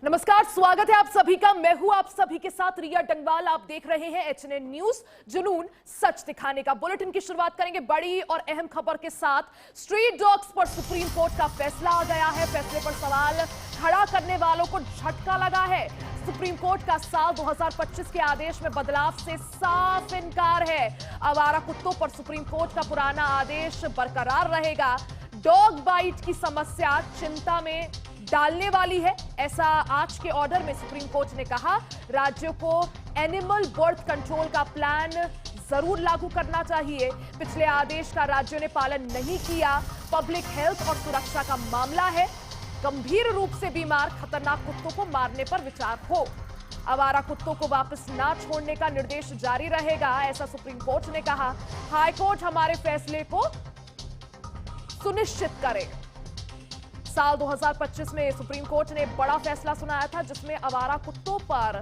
नमस्कार, स्वागत है आप सभी का। मैं हूं आप सभी के साथ रिया डंगवाल। आप देख रहे हैं एचएनएन न्यूज, जुनून सच दिखाने का। बुलेटिन की शुरुआत करेंगे बड़ी और अहम खबर के साथ। स्ट्रीट डॉग्स पर सुप्रीम कोर्ट का फैसला आ गया है। फैसले पर सवाल खड़ा करने वालों को झटका लगा है। सुप्रीम कोर्ट का साल 2025 के आदेश में बदलाव से साफ इनकार है। आवारा कुत्तों पर सुप्रीम कोर्ट का पुराना आदेश बरकरार रहेगा। डॉग बाइट की समस्या चिंता में डालने वाली है, ऐसा आज के ऑर्डर में सुप्रीम कोर्ट ने कहा। राज्यों को एनिमल बर्थ कंट्रोल का प्लान जरूर लागू करना चाहिए। पिछले आदेश का राज्यों ने पालन नहीं किया। पब्लिक हेल्थ और सुरक्षा का मामला है। गंभीर रूप से बीमार खतरनाक कुत्तों को मारने पर विचार हो। आवारा कुत्तों को वापस ना छोड़ने का निर्देश जारी रहेगा, ऐसा सुप्रीम कोर्ट ने कहा। हाई कोर्ट हमारे फैसले को सुनिश्चित करे। साल 2025 में सुप्रीम कोर्ट ने बड़ा फैसला सुनाया था, जिसमें आवारा कुत्तों पर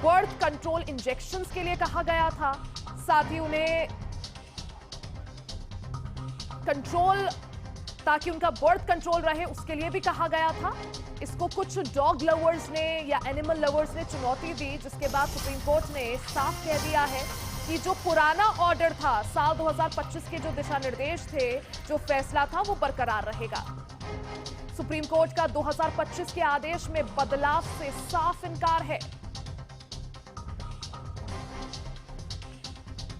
बर्थ कंट्रोल इंजेक्शंस के लिए कहा गया था। साथ ही उन्हें कंट्रोल, ताकि उनका बर्थ कंट्रोल रहे, उसके लिए भी कहा गया था। इसको कुछ डॉग लवर्स ने या एनिमल लवर्स ने चुनौती दी, जिसके बाद सुप्रीम कोर्ट ने साफ कह दिया है कि जो पुराना ऑर्डर था, साल 2025 के जो दिशा निर्देश थे, जो फैसला था, वो बरकरार रहेगा। सुप्रीम कोर्ट का 2025 के आदेश में बदलाव से साफ इनकार है।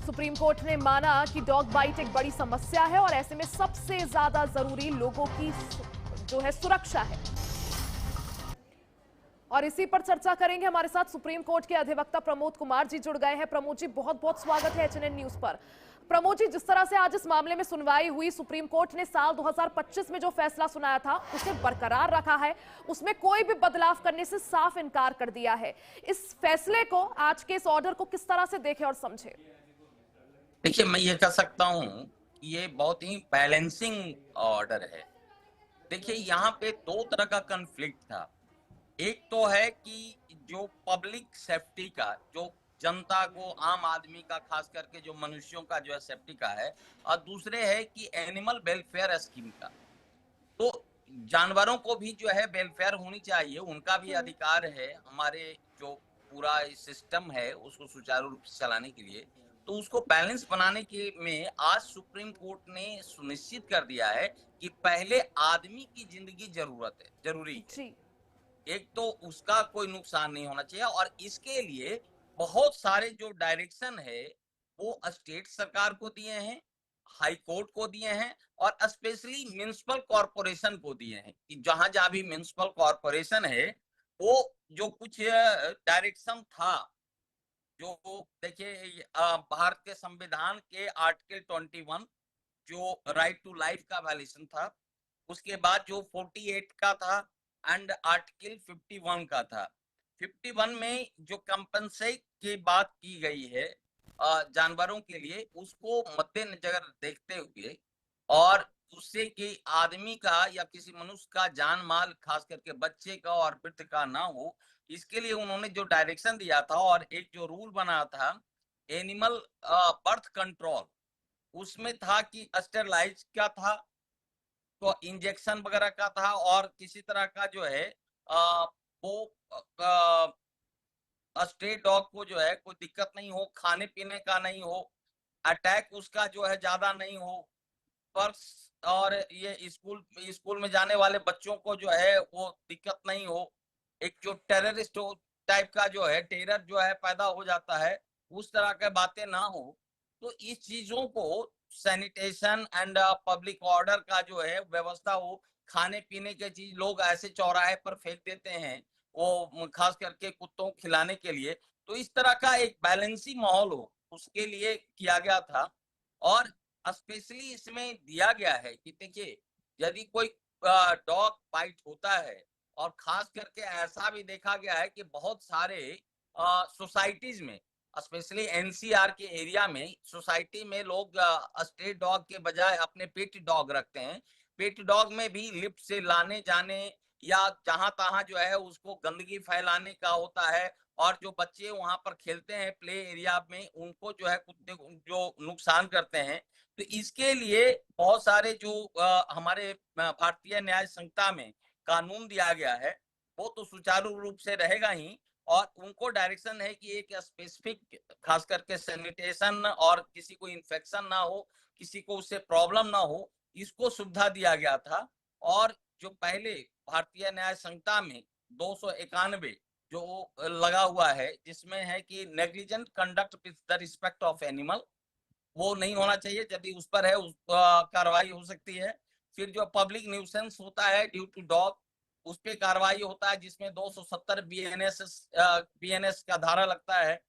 सुप्रीम कोर्ट ने माना कि डॉग बाइट एक बड़ी समस्या है और ऐसे में सबसे ज्यादा जरूरी लोगों की जो है सुरक्षा है। और इसी पर चर्चा करेंगे। हमारे साथ सुप्रीम कोर्ट के अधिवक्ता प्रमोद कुमार जी जुड़ गए हैं। प्रमोद जी, बहुत बहुत स्वागत है एचएनएन न्यूज पर। प्रमोद जी, जिस तरह से आज इस मामले में सुनवाई हुई, सुप्रीम कोर्ट ने साल 2025 में जो फैसला सुनाया था उसे बरकरार रखा है। उसमें कोई भी बदलाव करने से साफ इनकार कर दिया है। इस फैसले को, आज के इस ऑर्डर को किस तरह से देखें और समझे? देखिए, मैं ये कह सकता हूँ कि ये बहुत ही बैलेंसिंग ऑर्डर है। देखिए, यहाँ पे दो तरह का कन्फ्लिक्ट था। एक तो है कि जो पब्लिक सेफ्टी का, जो जनता को, आम आदमी का, खास करके जो मनुष्यों का जो है सेफ्टी का है, और दूसरे है कि एनिमल वेलफेयर स्कीम का। तो जानवरों को भी जो है वेलफेयर होनी चाहिए, उनका भी अधिकार है। हमारे जो पूरा सिस्टम है उसको सुचारू रूप से चलाने के लिए, तो उसको बैलेंस बनाने के में आज सुप्रीम कोर्ट ने सुनिश्चित कर दिया है कि पहले आदमी की जिंदगी जरूरी है। जी। एक तो उसका कोई नुकसान नहीं होना चाहिए, और इसके लिए बहुत सारे जो डायरेक्शन है वो स्टेट सरकार को दिए हैं, हाई कोर्ट को दिए हैं, और स्पेशली म्युनिसिपल कॉरपोरेशन को दिए हैं कि जहां जहां भी म्युनिसिपल कॉरपोरेशन है, वो जो कुछ डायरेक्शन था, जो देखिए भारत के संविधान के आर्टिकल 21 जो राइट टू लाइफ का वायलेशन था, उसके बाद जो 48 का था, एंड आर्टिकल 51 का था। 51 में जो कंपनसेट की बात की गई है जानवरों के लिए, उसको मद्देनजर देखते हुए, और उससे कि आदमी का या किसी मनुष्य का जान माल, खास करके बच्चे का और वृद्ध का ना हो, इसके लिए उन्होंने जो डायरेक्शन दिया था और एक जो रूल बना था एनिमल बर्थ कंट्रोल, उसमें था कि स्टेरलाइज क्या था, तो इंजेक्शन वगैरह का था, और किसी तरह का जो है वो स्ट्रे डॉग को जो है कोई दिक्कत नहीं हो, खाने पीने का नहीं हो, अटैक उसका जो है ज्यादा नहीं हो, पर्स और ये स्कूल स्कूल में जाने वाले बच्चों को जो है वो दिक्कत नहीं हो, एक जो टेररिस्ट टाइप का जो है टेरर जो है पैदा हो जाता है, उस तरह के बातें ना हो। तो इस चीजों को सैनिटेशन एंड पब्लिक ऑर्डर का जो है व्यवस्था हो, खाने पीने के चीज लोग ऐसे चौराहे पर फेंक देते हैं, वो खास करके कुत्तों को खिलाने के लिए, तो इस तरह का एक बैलेंसिंग माहौल हो, उसके लिए किया गया था। और स्पेशली इसमें दिया गया है कि देखिए, यदि कोई डॉग बाइट होता है, और खास करके ऐसा भी देखा गया है कि बहुत सारे सोसाइटीज में, स्पेशली एनसीआर के एरिया में, सोसाइटी में लोग स्ट्रे डॉग के बजाय अपने पेट डॉग रखते हैं। पेट डॉग में भी लिफ्ट से लाने जाने या जहां तहां जो है उसको गंदगी फैलाने का होता है, और जो बच्चे वहां पर खेलते हैं प्ले एरिया में, उनको जो है कुत्ते जो नुकसान करते हैं। तो इसके लिए बहुत सारे जो हमारे भारतीय न्याय संहिता में कानून दिया गया है, वो तो सुचारू रूप से रहेगा ही, और उनको डायरेक्शन है कि एक स्पेसिफिक, खास करके सैनिटेशन और किसी को इन्फेक्शन ना हो, किसी को उससे प्रॉब्लम ना हो, इसको सुविधा दिया गया था। और जो पहले भारतीय न्याय संहिता में 291 जो लगा हुआ है, जिसमें है कि negligent conduct with the respect of animal, वो नहीं होना चाहिए। यदि उस पर है, उस कार्रवाई हो सकती है। फिर जो पब्लिक न्यूसेंस होता है ड्यू टू डॉग, उस पे कार्रवाई होता है, जिसमें 270 बीएनएस का धारा लगता है।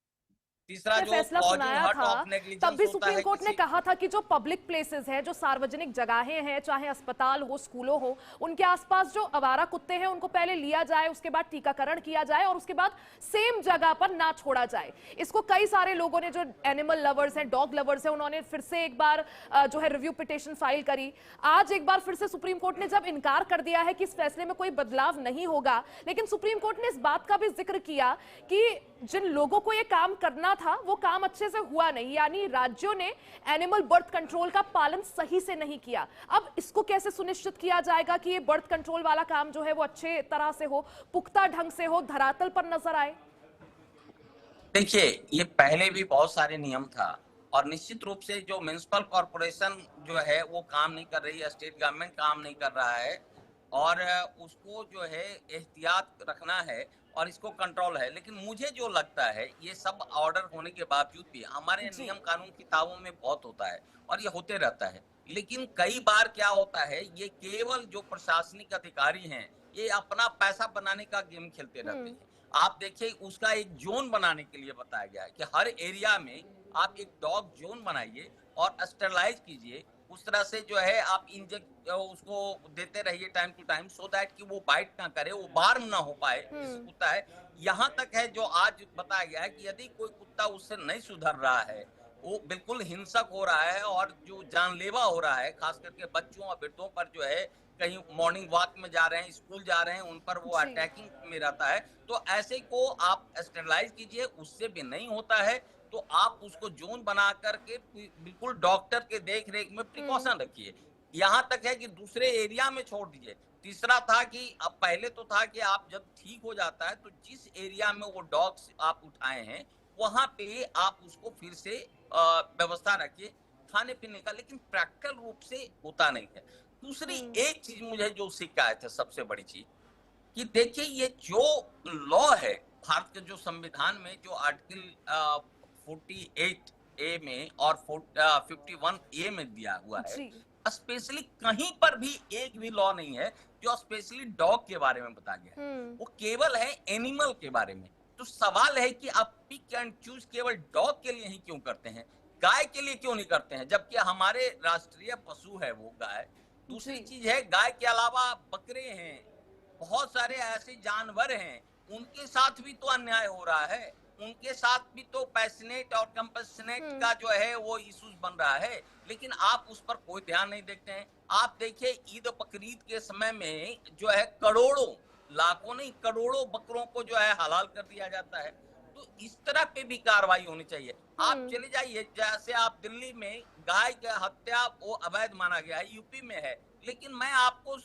तीसरा ने जो फैसला कॉजिंग सुनाया हर्ट था, ऑफ तब नेग्लिजेंस भी होता सुप्रीम है कोर्ट ने किसी। कहा था कि जो पब्लिक प्लेसेस हैं, जो सार्वजनिक जगहें हैं, चाहे अस्पताल हो, स्कूलों हो, उनके आसपास जो आवारा कुत्ते हैं उनको पहले लिया जाए, उसके बाद टीकाकरण किया जाए और उसके बाद सेम जगह पर ना छोड़ा जाए। इसको कई सारे लोगों ने, जो एनिमल लवर्स हैं, डॉग लवर्स हैं, उन्होंने फिर से एक बार जो है रिव्यू पिटीशन फाइल करी। आज एक बार फिर से सुप्रीम कोर्ट ने जब इनकार कर दिया है कि इस फैसले में कोई बदलाव नहीं होगा, लेकिन सुप्रीम कोर्ट ने इस बात का भी जिक्र किया कि जिन लोगों को यह काम करना था वो काम अच्छे से हुआ नहीं, यानी राज्यों ने एनिमल बर्थ कंट्रोल का पालन सही से नहीं किया। अब इसको कैसे सुनिश्चित किया जाएगा कि ये बर्थ कंट्रोल वाला काम जो है वो अच्छे तरह से हो, पुख्ता ढंग से हो, धरातल पर नजर आए? देखिए, ये पहले भी बहुत सारे नियम था, और निश्चित रूप से जो म्युनिसिपल कॉर्पोरेशन जो है वो काम नहीं कर रही है, स्टेट गवर्नमेंट काम नहीं कर रहा है, और उसको जो है एहतियात रखना है और इसको कंट्रोल है। लेकिन मुझे जो लगता है, ये सब ऑर्डर होने के बावजूद भी हमारे जी। नियम कानून किताबों में बहुत होता है और ये होते रहता है। लेकिन कई बार क्या होता है, ये केवल जो प्रशासनिक अधिकारी हैं, ये अपना पैसा बनाने का गेम खेलते रहते हैं। आप देखिए, उसका एक जोन बनाने के लिए बताया गया है कि हर एरिया में आप एक डॉग जोन बनाइए और स्टरलाइज कीजिए। उस तरह से जो है आप इंजेक्ट उसको देते रहिए time to time, so that कि वो बाइट ना करे, वो बार्म ना हो पाए जिससे कुत्ता है। यहाँ तक है जो आज बताया गया है कि यदि कोई कुत्ता उससे नहीं सुधर रहा है, वो बिल्कुल हिंसक हो रहा है और जो जानलेवा हो रहा है, खास करके बच्चों और वृद्धों पर जो है, कहीं मॉर्निंग वॉक में जा रहे हैं, स्कूल जा रहे हैं, उन पर वो जी। अटैकिंग में रहता है, तो ऐसे को आप स्टेरलाइज कीजिए। उससे भी नहीं होता है तो आप उसको जोन बना करके बिल्कुल डॉक्टर के देख रेख में प्रिकॉशन रखिए। यहाँ तक है कि दूसरे एरिया में छोड़ दीजिए। तीसरा था कि अब पहले तो था कि आप जब ठीक हो जाता है तो जिस एरिया में वो डॉग्स आप उठाए हैं, वहां पे आप उसको फिर से व्यवस्था रखिए खाने पीने का। लेकिन प्रैक्टिकल रूप से होता नहीं है। दूसरी एक चीज मुझे जो शिकायत है, सबसे बड़ी चीज, कि देखिए ये जो लॉ है, भारत के जो संविधान में जो आर्टिकल 48A में और 51A में दिया हुआ है, जी। स्पेशली कहीं पर भी एक भी लॉ नहीं है जो स्पेशली डॉग के बारे में बताया गया है। वो केवल है एनिमल के बारे में। तो सवाल है कि आप पिक एंड चूज केवल डॉग के लिए ही क्यों करते हैं, गाय के लिए क्यों नहीं करते हैं, जबकि हमारे राष्ट्रीय पशु है वो गाय। दूसरी जी। चीज है, गाय के अलावा बकरे हैं, बहुत सारे ऐसे जानवर हैं, उनके साथ भी तो अन्याय हो रहा है, उनके साथ भी तो पैशनेट और कंपैशनेट का जो है वो इश्यूज बन रहा है। लेकिन आप उस पर कोई ध्यान नहीं देते हैं। आप देखिए, ईद बकरीद के समय में जो है करोड़ों, लाखों नहीं करोड़ों बकरों को जो है हलाल कर दिया जाता है। तो इस तरह पे भी कार्रवाई होनी चाहिए। आप चले जाइए, जैसे आप दिल्ली में गाय की हत्या वो अवैध माना गया है, यूपी में है, लेकिन मैं आपको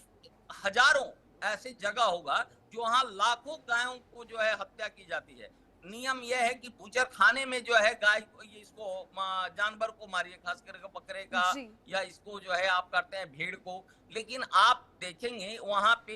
हजारों ऐसे जगह होगा जो वहां लाखों गायों को जो है हत्या की जाती है। नियम यह है कि बूचर खाने में जो है गाय को, ये इसको जानवर को मारिए, खास करके बकरे का, जी। या इसको जो है आप करते हैं भेड़ को। लेकिन आप देखेंगे वहां पे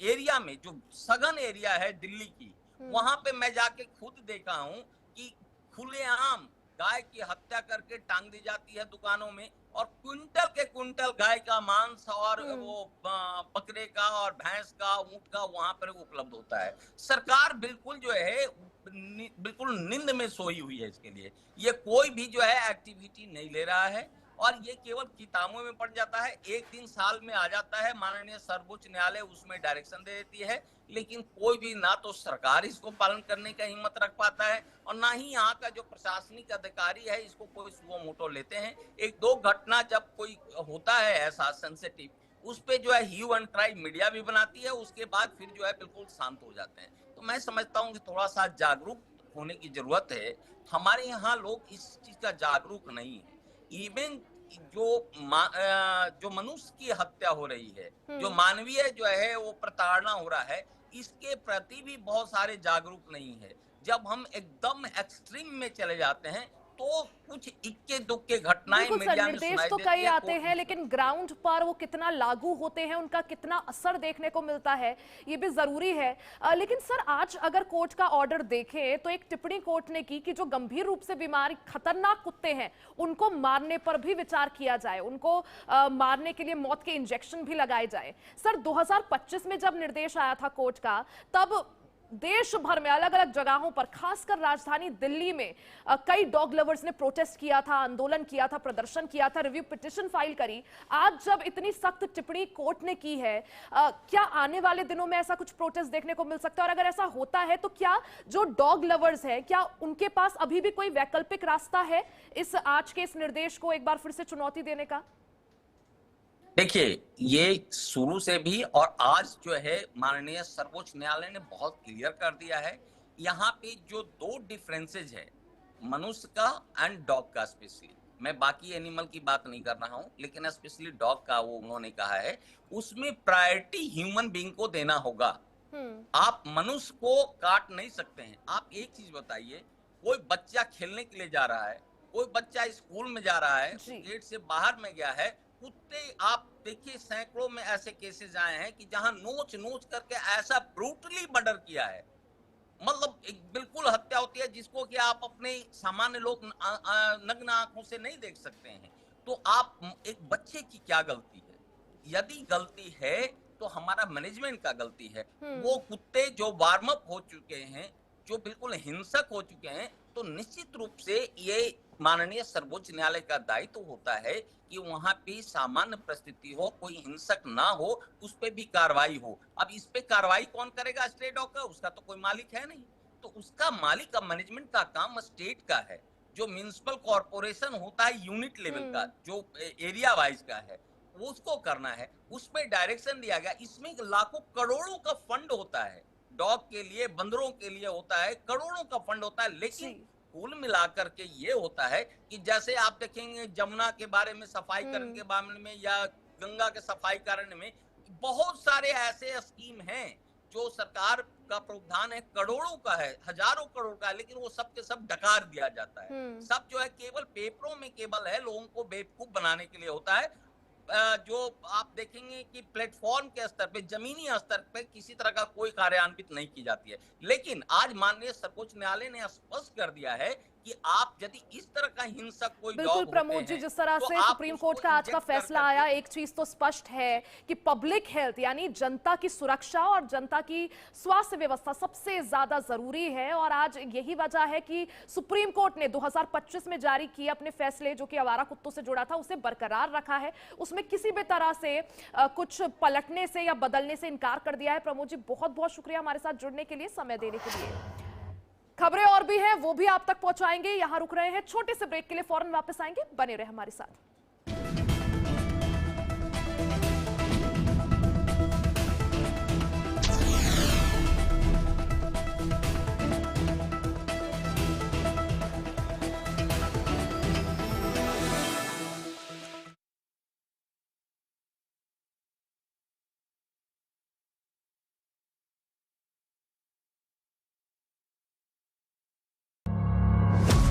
एरिया में जो सघन एरिया है दिल्ली की, वहां पे मैं जाके खुद देखा हूं कि खुलेआम गाय की हत्या करके टांग दी जाती है दुकानों में, और क्विंटल के क्विंटल गाय का मांस और वो बकरे का और भैंस का, ऊंट का वहां पर उपलब्ध होता है। सरकार बिल्कुल जो है बिल्कुल नींद में सोई हुई है इसके लिए। ये कोई भी जो है एक्टिविटी नहीं ले रहा है, और ये केवल किताबों में पड़ जाता है। एक दिन साल में आ जाता है, माननीय सर्वोच्च न्यायालय उसमें डायरेक्शन दे देती है, लेकिन कोई भी ना तो सरकार इसको पालन करने का हिम्मत रख पाता है, और ना ही यहाँ का जो प्रशासनिक अधिकारी है इसको कोई सुओ मोटो लेते हैं। एक दो घटना जब कोई होता है ऐसा सेंसिटिव, उस पे जो है ह्यू एंड ट्राई मीडिया भी बनाती है, उसके बाद फिर जो है बिल्कुल शांत हो जाते हैं। तो मैं समझता हूँ कि थोड़ा सा जागरूक होने की जरूरत है। हमारे यहाँ लोग इस चीज का जागरूक नहीं है। इवन जो जो मनुष्य की हत्या हो रही है, जो मानवीय जो है वो प्रताड़ना हो रहा है, इसके प्रति भी बहुत सारे जागरूक नहीं है। जब हम एकदम एक्सट्रीम में चले जाते हैं तो कुछ इक्के दुक्के घटनाएं बिल्कुल सर, मीडिया में निर्देश सुनाई तो देती कई है, आते कोर्ट हैं, में लेकिन ग्राउंड पर वो कितना लागू होते हैं, उनका कितना असर देखने को मिलता है, ये भी जरूरी है। लेकिन सर, आज अगर कोर्ट का ऑर्डर देखें तो एक टिप्पणी कोर्ट ने की कि जो गंभीर रूप से बीमार खतरनाक कुत्ते हैं उनको मारने पर भी विचार किया जाए, उनको मारने के लिए मौत के इंजेक्शन भी लगाए जाए। सर, 2025 में जब निर्देश आया था कोर्ट का, तब देश भर में अलग अलग जगहों पर, खासकर राजधानी दिल्ली में कई डॉग लवर्स ने प्रोटेस्ट किया था, आंदोलन किया था, प्रदर्शन किया था, रिव्यू पिटीशन फाइल करी। आज जब इतनी सख्त टिप्पणी कोर्ट ने की है, क्या आने वाले दिनों में ऐसा कुछ प्रोटेस्ट देखने को मिल सकता है? और अगर ऐसा होता है तो क्या जो डॉग लवर्स हैं, क्या उनके पास अभी भी कोई वैकल्पिक रास्ता है इस आज के इस निर्देश को एक बार फिर से चुनौती देने का? देखिए, ये शुरू से भी और आज जो है माननीय सर्वोच्च न्यायालय ने बहुत क्लियर कर दिया है। यहाँ पे जो दो डिफरेंसेज है मनुष्य का एंड डॉग का, स्पेशली मैं बाकी एनिमल की बात नहीं कर रहा हूँ, लेकिन स्पेशली डॉग का वो उन्होंने कहा है, उसमें प्रायोरिटी ह्यूमन बीइंग को देना होगा। आप मनुष्य को काट नहीं सकते हैं। आप एक चीज बताइए, कोई बच्चा खेलने के लिए जा रहा है, कोई बच्चा स्कूल में जा रहा है, गेट से बाहर में गया है, कुत्ते, आप देखिए सैकड़ों में ऐसे केसेस आए हैं कि जहां नोच नोच करके ऐसा ब्रूटली मर्डर किया है, मतलब एक बिल्कुल हत्या होती है जिसको कि आप अपने सामान्य लोग नग्न आंखों से नहीं देख सकते हैं। तो आप, एक बच्चे की क्या गलती है? यदि गलती है तो हमारा मैनेजमेंट का गलती है। वो कुत्ते जो वार्म अप हो चुके हैं, जो बिल्कुल हिंसक हो चुके हैं, तो निश्चित रूप से ये माननीय सर्वोच्च न्यायालय का दायित्व होता है कि वहां पे सामान्य परिस्थिति हो, कोई हिंसक ना हो, उस पे भी कार्रवाई हो। अब इस पे कार्रवाई कौन करेगा? स्टेट डॉग का, उसका तो कोई मालिक है नहीं। तो उसका मालिक का मैनेजमेंट का काम स्टेट का है। जो म्युनिसिपल कॉर्पोरेशन होता है यूनिट लेवल का, जो एरिया वाइज का है, उसको करना है, उस पे डायरेक्शन दिया गया। इसमें लाखों करोड़ों का फंड होता है, डॉग के लिए, बंदरों के लिए होता है, करोड़ों का फंड होता है। लेकिन कुल मिलाकर के ये होता है कि जैसे आप देखेंगे जमुना के बारे में, सफाई करने के मामले में, या गंगा के सफाई करने में, बहुत सारे ऐसे स्कीम हैं जो सरकार का प्रावधान है, करोड़ों का है, हजारों करोड़ का है, लेकिन वो सब के सब डकार दिया जाता है। सब जो है केवल पेपरों में केवल है, लोगों को बेवकूफ बनाने के लिए होता है। जो आप देखेंगे कि प्लेटफॉर्म के स्तर पे, जमीनी स्तर पे किसी तरह का कोई कार्यान्वित नहीं की जाती है। लेकिन आज माननीय सर्वोच्च न्यायालय ने स्पष्ट कर दिया है कि आप यदि इस तरह का हिंसक कोई बिल्कुल प्रमोद जी, जिस तरह से सुप्रीम कोर्ट का आज का फैसला आया, एक चीज तो स्पष्ट है कि पब्लिक हेल्थ यानी जनता की सुरक्षा और जनता की स्वास्थ्य व्यवस्था सबसे ज्यादा जरूरी है। और आज यही वजह है कि सुप्रीम कोर्ट ने 2025 में जारी किए अपने फैसले, जो कि आवारा कुत्तों से जुड़ा था, उसे बरकरार रखा है। उसमें किसी भी तरह से कुछ पलटने से या बदलने से इनकार कर दिया है। प्रमोद जी, बहुत बहुत शुक्रिया हमारे साथ जुड़ने के लिए, समय देने के लिए। खबरें और भी हैं, वो भी आप तक पहुंचाएंगे। यहां रुक रहे हैं, छोटे से ब्रेक के लिए फौरन वापस आएंगे, बने रहे हमारे साथ।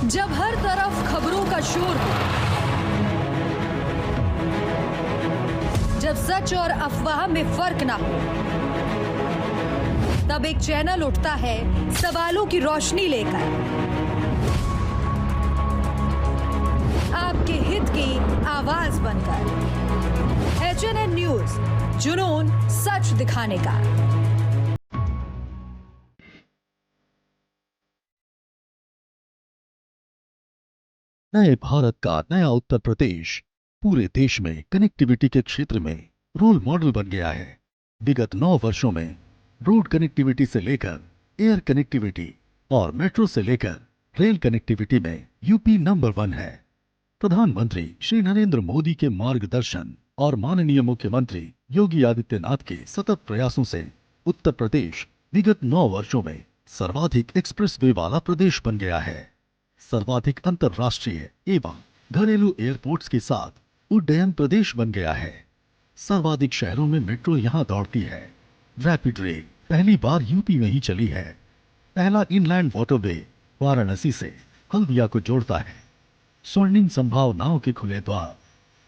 जब हर तरफ खबरों का शोर हो, जब सच और अफवाह में फर्क ना हो, तब एक चैनल उठता है सवालों की रोशनी लेकर, आपके हित की आवाज बनकर। एचएनएन न्यूज, जुनून सच दिखाने का। नए भारत का नया उत्तर प्रदेश पूरे देश में कनेक्टिविटी के क्षेत्र में रोल मॉडल बन गया है। विगत 9 वर्षों में रोड कनेक्टिविटी से लेकर एयर कनेक्टिविटी और मेट्रो से लेकर रेल कनेक्टिविटी में यूपी नंबर 1 है। प्रधानमंत्री श्री नरेंद्र मोदी के मार्गदर्शन और माननीय मुख्यमंत्री योगी आदित्यनाथ के सतत प्रयासों से उत्तर प्रदेश विगत 9 वर्षों में सर्वाधिक एक्सप्रेस वे वाला प्रदेश बन गया है। सर्वाधिक अंतर्राष्ट्रीय एवं घरेलू एयरपोर्ट्स के साथ उड्डयन प्रदेश बन गया है। सर्वाधिक शहरों में मेट्रो यहां दौड़ती है। रैपिड रेल, पहली बार यूपी में ही चली है। पहला इनलैंड वाटरवे वाराणसी से हल्दिया को जोड़ता है। स्वर्णिम संभावनाओं के खुले द्वार,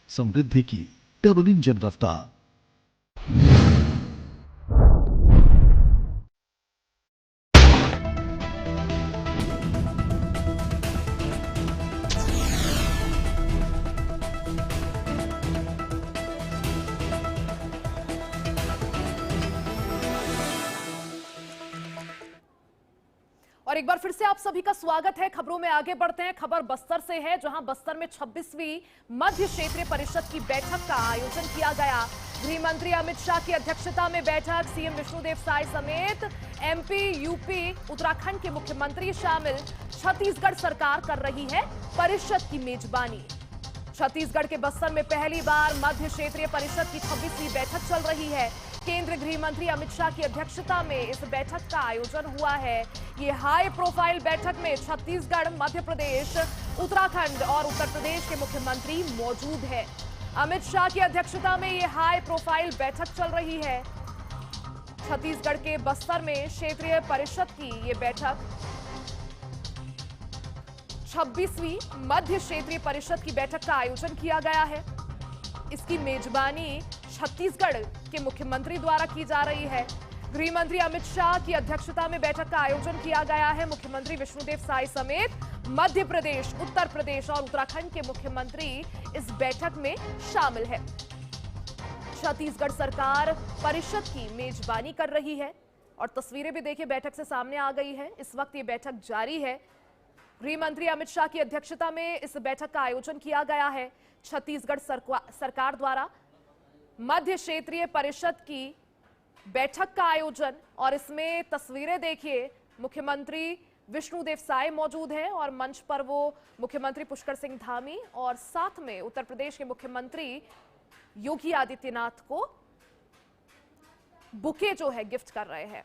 समृद्धि की डबल इंजन रफ्तार। और एक बार फिर से आप सभी का स्वागत है। खबरों में आगे बढ़ते हैं। खबर बस्तर से है, जहां बस्तर में 26वीं मध्य क्षेत्रीय परिषद की बैठक का आयोजन किया गया। गृह मंत्री अमित शाह की अध्यक्षता में बैठक, सीएम विष्णुदेव साय समेत एमपी, यूपी, उत्तराखंड के मुख्यमंत्री शामिल। छत्तीसगढ़ सरकार कर रही है परिषद की मेजबानी। छत्तीसगढ़ के बस्तर में पहली बार मध्य क्षेत्रीय परिषद की 26वीं बैठक चल रही है। केंद्रीय गृह मंत्री अमित शाह की अध्यक्षता में इस बैठक का आयोजन हुआ है। ये हाई प्रोफाइल बैठक में छत्तीसगढ़, मध्य प्रदेश, उत्तराखंड और उत्तर प्रदेश के मुख्यमंत्री मौजूद हैं। अमित शाह की अध्यक्षता में ये हाई प्रोफाइल बैठक चल रही है। छत्तीसगढ़ के बस्तर में क्षेत्रीय परिषद की ये बैठक 26वीं मध्य क्षेत्रीय परिषद की बैठक का आयोजन किया गया है। इसकी मेजबानी छत्तीसगढ़ के मुख्यमंत्री द्वारा की जा रही है। गृह मंत्री अमित शाह की अध्यक्षता में बैठक का आयोजन किया गया है। मुख्यमंत्री विष्णुदेव साय समेत मध्य प्रदेश, उत्तर प्रदेश और उत्तराखंड के मुख्यमंत्री इस बैठक में शामिल है। छत्तीसगढ़ सरकार परिषद की मेजबानी कर रही है और तस्वीरें भी देखिए बैठक से सामने आ गई है। इस वक्त ये बैठक जारी है। गृह मंत्री अमित शाह की अध्यक्षता में इस बैठक का आयोजन किया गया है। छत्तीसगढ़ सरकार द्वारा मध्य क्षेत्रीय परिषद की बैठक का आयोजन, और इसमें तस्वीरें देखिए, मुख्यमंत्री विष्णुदेव साय मौजूद हैं और मंच पर वो मुख्यमंत्री पुष्कर सिंह धामी और साथ में उत्तर प्रदेश के मुख्यमंत्री योगी आदित्यनाथ को बुके जो है गिफ्ट कर रहे हैं।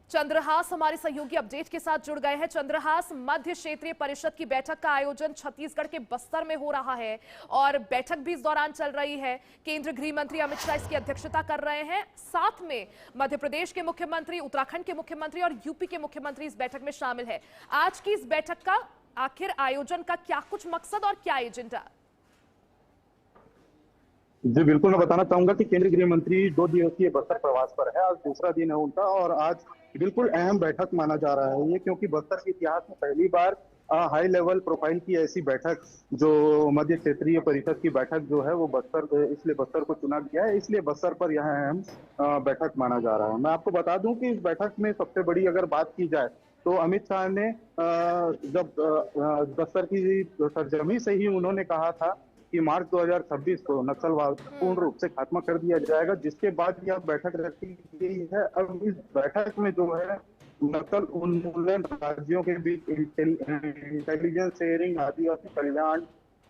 चंद्रहास हमारे सहयोगी अपडेट के साथ जुड़ गए हैं। चंद्रहास, मध्य क्षेत्रीय परिषद की बैठक का आयोजन छत्तीसगढ़ के बस्तर में हो रहा है और बैठक भी इस दौरान चल रही है। केंद्रीय गृह मंत्री अमित शाह इसकी अध्यक्षता कर रहे हैं। साथ में मध्य प्रदेश के मुख्यमंत्री, उत्तराखंड के मुख्यमंत्री और यूपी के मुख्यमंत्री इस बैठक में शामिल है। आज की इस बैठक का आखिर आयोजन का क्या कुछ मकसद और क्या एजेंडा? जी बिल्कुल, मैं बताना चाहूंगा कि केंद्रीय गृह मंत्री 2 दिवसीय बस्तर प्रवास पर है। आज दूसरा दिन है उनका और आज बिल्कुल अहम बैठक माना जा रहा है ये, क्योंकि बस्तर के इतिहास में पहली बार हाई लेवल प्रोफाइल की ऐसी बैठक, जो मध्य क्षेत्रीय परिषद की बैठक जो है वो बस्तर, इसलिए बस्तर को चुना गया है, इसलिए बस्तर पर यह अहम बैठक माना जा रहा है। मैं आपको बता दूं कि इस बैठक में सबसे बड़ी अगर बात की जाए तो अमित शाह ने जब बस्तर की सरजमी से ही उन्होंने कहा था कि मार्च 2026 को नक्सलवाद पूर्ण रूप से खात्मा कर दिया जाएगा, जिसके बाद यह बैठक रखी गई है। अब इस बैठक में जो है नक्सल उन्मूलन, राज्यों के बीच इंटेलिजेंस शेयरिंग, आदिवासी कल्याण,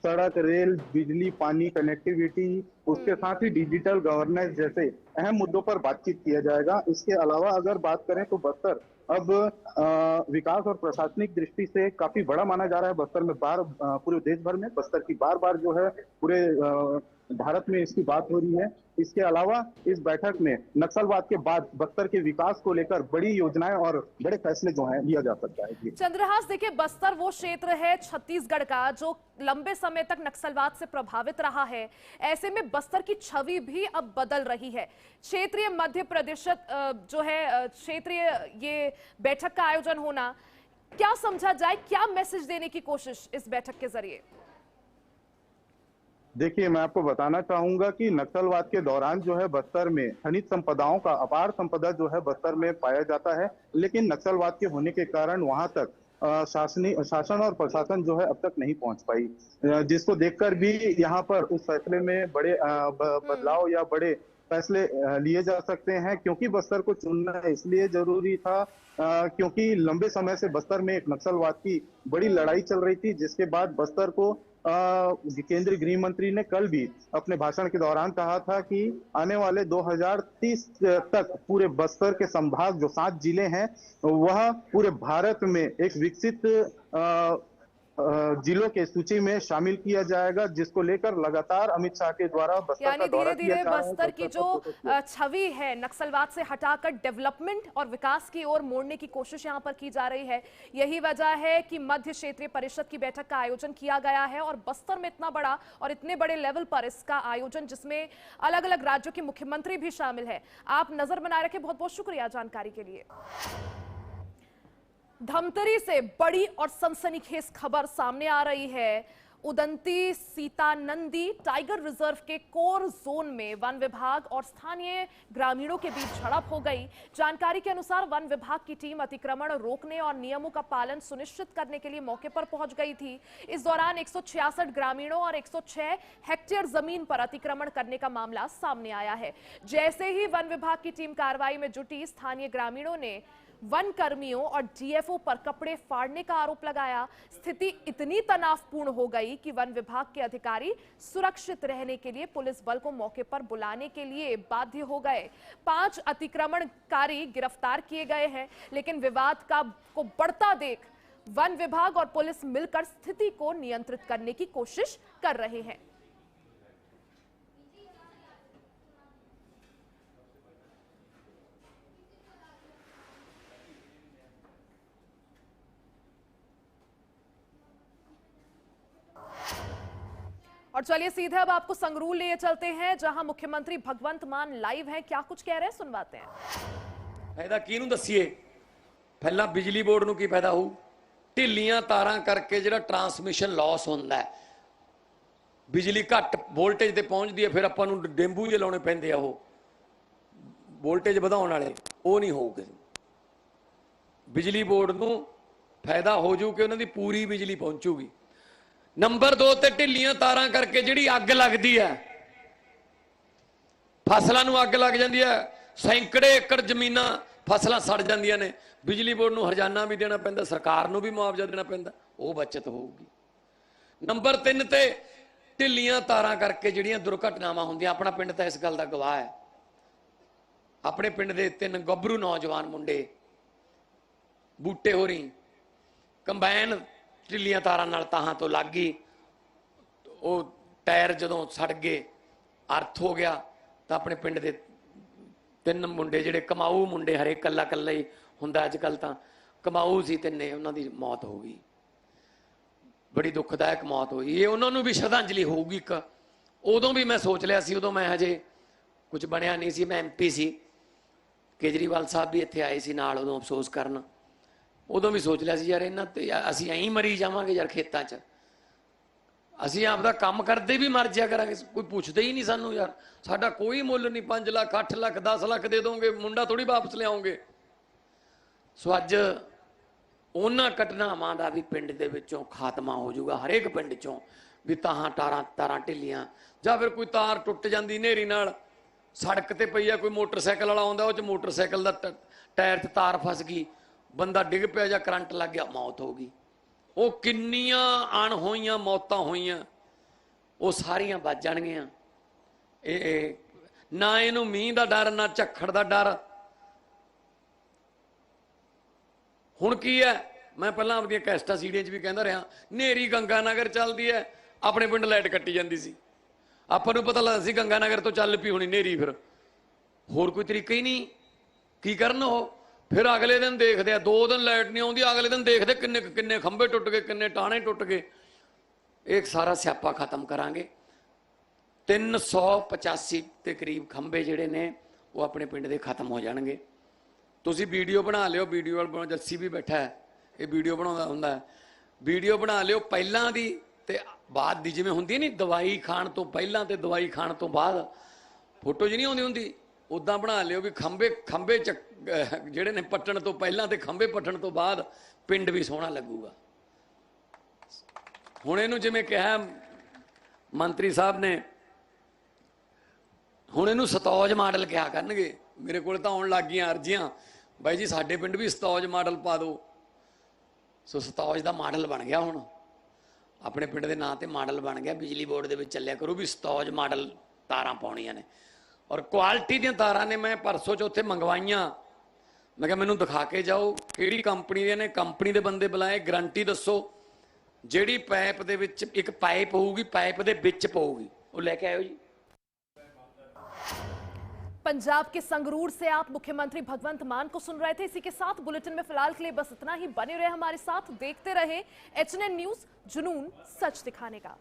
सड़क, रेल, बिजली, पानी, कनेक्टिविटी, उसके साथ ही डिजिटल गवर्नेंस जैसे अहम मुद्दों पर बातचीत किया जाएगा। इसके अलावा अगर बात करें तो बस्तर अब विकास और प्रशासनिक दृष्टि से काफी बड़ा माना जा रहा है। बस्तर में पूरे देश भर में बस्तर की बार जो है पूरे भारत में इसकी बात हो रही है। इसके अलावा इस बैठक में नक्सलवाद के बाद बस्तर के विकास को लेकर बड़ी योजनाएं और बड़े फैसले जो हैं लिया जा सकता है। चंद्रहास, देखिए बस्तर वो क्षेत्र है छत्तीसगढ़ का जो लंबे समय तक नक्सलवाद से प्रभावित रहा है। ऐसे में बस्तर की छवि भी अब बदल रही है। क्षेत्रीय मध्य प्रदेश जो है क्षेत्रीय ये बैठक का आयोजन होना, क्या समझा जाए, क्या मैसेज देने की कोशिश इस बैठक के जरिए? देखिए, मैं आपको बताना चाहूंगा कि नक्सलवाद के दौरान जो है बस्तर में खनिज संपदाओं का अपार संपदा जो है बस्तर में पाया जाता है, लेकिन नक्सलवाद के होने के कारण वहां तक शासन और प्रशासन जो है अब तक नहीं पहुंच पाई, जिसको देखकर भी यहाँ पर उस फैसले में बड़े बदलाव या बड़े फैसले लिए जा सकते हैं। क्योंकि बस्तर को चुनना इसलिए जरूरी था क्योंकि लंबे समय से बस्तर में एक नक्सलवाद की बड़ी लड़ाई चल रही थी, जिसके बाद बस्तर को केंद्रीय गृह मंत्री ने कल भी अपने भाषण के दौरान कहा था कि आने वाले 2030 तक पूरे बस्तर के संभाग जो 7 जिले हैं वह पूरे भारत में एक विकसित जिलों के सूची में शामिल किया जाएगा, जिसको लेकर लगातार अमित शाह के द्वारा बस्तर यानी का दौरा धीरे किया धीरे जा रहा है। बस्तर की बस्तर जो का फोकस किया। छवि है नक्सलवाद से हटाकर डेवलपमेंट और विकास की ओर मोड़ने की कोशिश यहां पर की जा रही है। यही वजह है कि मध्य क्षेत्रीय परिषद की बैठक का आयोजन किया गया है और बस्तर में इतना बड़ा और इतने बड़े लेवल पर इसका आयोजन, जिसमें अलग अलग राज्यों के मुख्यमंत्री भी शामिल है। आप नजर बनाए रखें। बहुत बहुत शुक्रिया जानकारी के लिए। धमतरी से बड़ी और सनसनीखेज खबर सामने आ रही है। उदंती सीतानंदी टाइगर रिजर्व के कोर जोन में वन विभाग और स्थानीय ग्रामीणों के बीच झड़प हो गई। जानकारी के अनुसार वन विभाग की टीम अतिक्रमण रोकने और नियमों का पालन सुनिश्चित करने के लिए मौके पर पहुंच गई थी। इस दौरान 166 ग्रामीणों और 106 हेक्टेयर जमीन पर अतिक्रमण करने का मामला सामने आया है। जैसे ही वन विभाग की टीम कार्रवाई में जुटी, स्थानीय ग्रामीणों ने वन कर्मियों और डीएफओ पर कपड़े फाड़ने का आरोप लगाया। स्थिति इतनी तनावपूर्ण हो गई कि वन विभाग के अधिकारी सुरक्षित रहने के लिए पुलिस बल को मौके पर बुलाने के लिए बाध्य हो गए। 5 अतिक्रमणकारी गिरफ्तार किए गए हैं, लेकिन विवाद को बढ़ता देख वन विभाग और पुलिस मिलकर स्थिति को नियंत्रित करने की कोशिश कर रहे हैं। और चलिए सीधे अब आपको संगरूर लिए चलते हैं, जहां मुख्यमंत्री भगवंत मान लाइव हैं। क्या कुछ कह रहे हैं, सुनवाते हैं। फायदा किहनूं दसीए? पहला बिजली बोर्ड नूं की फायदा हो? ढिलियां तारां करके जिहड़ा ट्रांसमिशन लॉस हुंदा है, बिजली घट वोल्टेज ते पहुंचदी है, फिर आपां नूं डेंबू जे लाउणे पैंदे आ, ओह वोल्टेज वधाउण वाले, ओह नहीं होऊगे। बिजली बोर्ड नूं फायदा हो जू कि उन्हां दी पूरी बिजली पहुंचूगी। नंबर 2 ते ढिलियां तारां करके जिहड़ी अग लगदी है, फसलां नूं अग लग जांदी है, सैकड़े एकड़ जमीनां फसलां सड़ जांदियां ने। बिजली बोर्ड नूं हरजाना भी देना पैंदा, सरकार नूं भी मुआवजा देना पैंदा, वो बचत होਊਗੀ। नंबर 3 ते ढिलियां तारां करके जिहड़ियां दुर्घटनावां हुंदियां, अपना पिंड तां इस गल दा गवाह है। अपने पिंड दे 3 ਗੱਭਰੂ नौजवान मुंडे बूटे होरी कंबाइन ढिलियां तारां नाल ताहां तो लग गई, वो टायर जदों सड़ गए, अर्थ हो गया, तो अपने पिंड दे 3 मुंडे जिहड़े कमाऊ मुंडे, हरे कल्ला कल्ला ही हुंदा अजकल, तां कमाऊ सी, 3 उन्हां दी मौत हो गई। बड़ी दुखदायक मौत हुई। ये उन्होंने भी श्रद्धांजलि होगी। एक उदों भी मैं सोच लिया सी, उदों मैं हजे कुछ बनया नहीं सी, मैं MP सी, केजरीवाल साहब भी इत्थे आए सी नाल, उदों अफसोस करन। उदों भी सोच लिया सी यार इन्हां ते असीं ऐं मरी जावांगे यार, खेतां च असीं आपदा काम करदे भी मर जाया करांगे, कोई पुछदे ही नहीं सानूं यार, साडा कोई मुੱਲ नहीं, 5 ਲੱਖ 8 ਲੱਖ 10 ਲੱਖ दे दोगे, मुंडा थोड़ी वापस लिआओगे। सो अज उन्हां घटनावां दा भी पिंड दे विचों खात्मा हो जाऊगा, हरेक पिंड चों भी तारां ढिलियां, जां फिर कोई तार टुट जांदी नेरी नाल, सड़क ते पई आ, कोई मोटरसाइकिल वाला आउंदा, उह च मोटरसाइकिल दा टायर ते तार फस गई, बंदा डिग पिया जां करंट लग गया, मौत हो गई। वो किन्नियां अणहोईयां मौतां होईयां, वो सारियां बच जाणगीआं। ना इहनूं मींह दा डर, ना झक्खड़ दा डर। हुण की है, मैं पहलां आपदियां कैस्टां सीडियां च भी कहंदा रहा, नेरी गंगानगर चलदी है, अपने पिंड लाइट कट्टी जांदी सी, आपां नूं पता लगदा सी गंगानगर तो चल पई होणी नेरी, फिर होर कोई तरीका ही नहीं। की करन ओह? फिर अगले दिन देखते हैं 2 दिन लाइट नहीं आती, अगले दिन देखते किन्ने किन्ने खंभे टुट गए, किन्ने टाणे टुट गए। एक सारा स्यापा खत्म करांगे। 385 के करीब खंभे जिहड़े ने वो अपने पिंड दे खत्म हो जाणगे। तुसीं वीडियो बना लिओ, वीडियो वाला जस्सी भी बैठा है, ये वीडियो बनाउंदा हुंदा है, वीडियो बना लिओ पहलां दी ते बाद दी, जिवें हुंदी नहीं दवाई खाण तो पहलां ते दवाई खाण तो बाद फोटो जी नहीं आउंदी हुंदी, उदां बना लिओ भी खंभे जिहड़े ने पट्टण तो पहलां ते खंभे पट्टण तो बाद पिंड भी सोहना लगूगा। हुण इहनूं जिवें कहा मंत्री साहब ने, हुण इहनूं सतौज मॉडल कहा करनगे। मेरे कोल तां आउण लग गईआं अर्जियां, बाई जी साडे पिंड भी सतौज मॉडल पा दो। सो सतौज दा मॉडल बन गया, हुण अपने पिंड दे नां ते मॉडल बन गया, बिजली बोर्ड दे विच चलिया करो भी सतौज मॉडल तारां पाउणीआं ने। और क्वालिटी दी तारां ने मैं परसों चौथे मंगवाइयां, मैं कहा मैनूं दिखा के जाओ किहड़ी कंपनी दे ने, कंपनी दे बंदे बुलाए, गारंटी दसो, ਜਿਹੜੀ ਪਾਈਪ ਦੇ ਵਿੱਚ ਇੱਕ ਪਾਈਪ ਹੋਊਗੀ, ਪਾਈਪ ਦੇ ਵਿੱਚ ਪਊਗੀ, ਉਹ ਲੈ ਕੇ ਆਇਓ ਜੀ। पंजाब के संगरूर से आप मुख्यमंत्री भगवंत मान को सुन रहे थे। इसी के साथ बुलेटिन में फिलहाल के लिए बस इतना ही। बने रहे हमारे साथ, देखते रहे HNN न्यूज, जुनून सच दिखाने का।